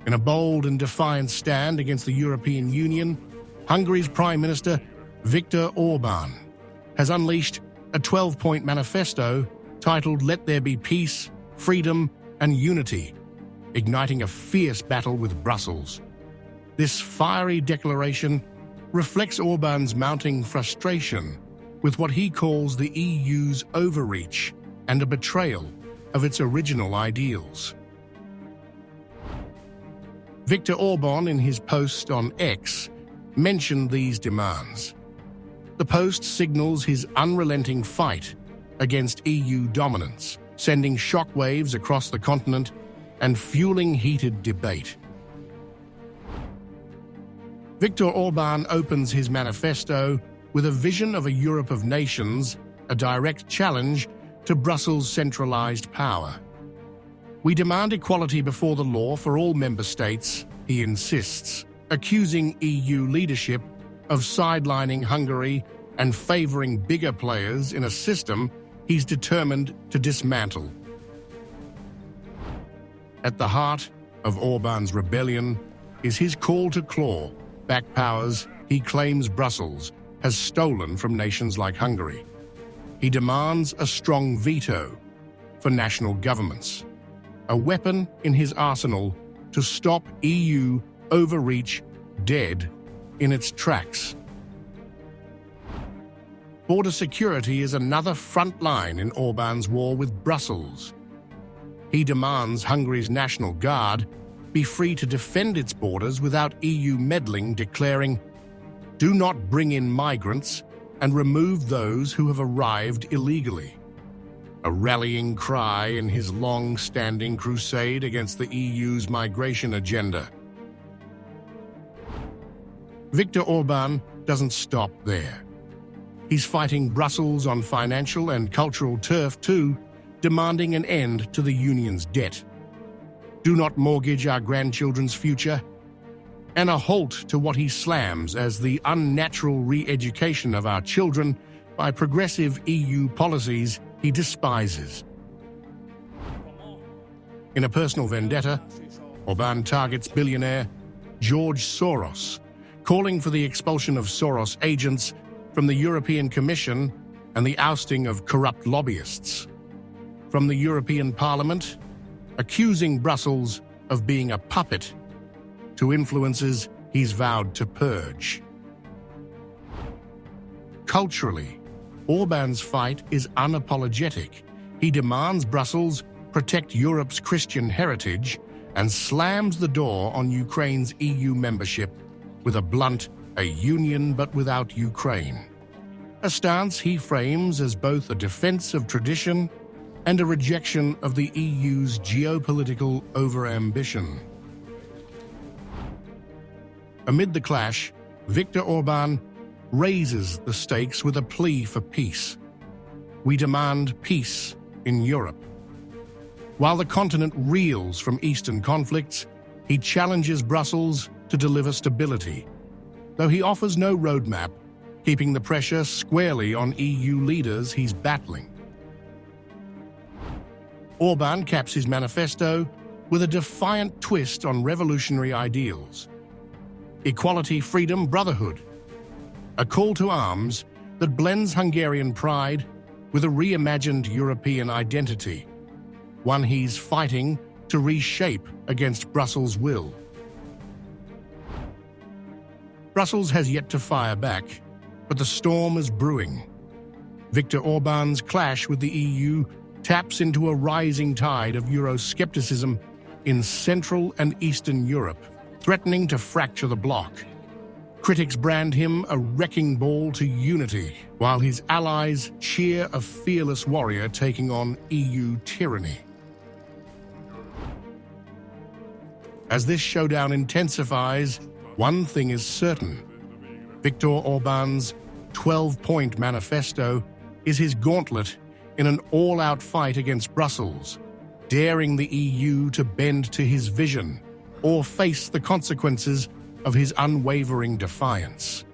In a bold and defiant stand against the European Union, Hungary's Prime Minister, Viktor Orbán, has unleashed a 12-point manifesto titled "Let There Be Peace, Freedom and Unity," igniting a fierce battle with Brussels. This fiery declaration reflects Orbán's mounting frustration with what he calls the EU's overreach and a betrayal of its original ideals. Viktor Orbán, in his post on X, mentioned these demands. The post signals his unrelenting fight against EU dominance, sending shockwaves across the continent and fueling heated debate. Viktor Orbán opens his manifesto with a vision of a Europe of nations, a direct challenge to Brussels' centralized power. "We demand equality before the law for all member states," he insists, accusing EU leadership of sidelining Hungary and favoring bigger players in a system he's determined to dismantle. At the heart of Orbán's rebellion is his call to claw back powers he claims Brussels has stolen from nations like Hungary. He demands a strong veto for national governments, a weapon in his arsenal to stop EU overreach dead in its tracks. Border security is another front line in Orbán's war with Brussels. He demands Hungary's National Guard be free to defend its borders without EU meddling, declaring, "Do not bring in migrants and remove those who have arrived illegally," a rallying cry in his long-standing crusade against the EU's migration agenda. Viktor Orbán doesn't stop there. He's fighting Brussels on financial and cultural turf too, demanding an end to the Union's debt. "Do not mortgage our grandchildren's future," and a halt to what he slams as the unnatural re-education of our children by progressive EU policies he despises. In a personal vendetta, Orbán targets billionaire George Soros, calling for the expulsion of Soros agents from the European Commission and the ousting of corrupt lobbyists. From the European Parliament, accusing Brussels of being a puppet to influences he's vowed to purge. Culturally, Orbán's fight is unapologetic. He demands Brussels protect Europe's Christian heritage and slams the door on Ukraine's EU membership with a blunt, "a union but without Ukraine," a stance he frames as both a defense of tradition and a rejection of the EU's geopolitical overambition. Amid the clash, Viktor Orbán raises the stakes with a plea for peace. "We demand peace in Europe." While the continent reels from eastern conflicts, he challenges Brussels to deliver stability, though he offers no roadmap, keeping the pressure squarely on EU leaders he's battling. Orbán caps his manifesto with a defiant twist on revolutionary ideals. Equality, freedom, brotherhood. A call to arms that blends Hungarian pride with a reimagined European identity, one he's fighting to reshape against Brussels' will. Brussels has yet to fire back, but the storm is brewing. Viktor Orbán's clash with the EU taps into a rising tide of Euroskepticism in Central and Eastern Europe, threatening to fracture the bloc. Critics brand him a wrecking ball to unity, while his allies cheer a fearless warrior taking on EU tyranny. As this showdown intensifies, one thing is certain. Viktor Orbán's 12-point manifesto is his gauntlet in an all-out fight against Brussels, daring the EU to bend to his vision or face the consequences of his unwavering defiance.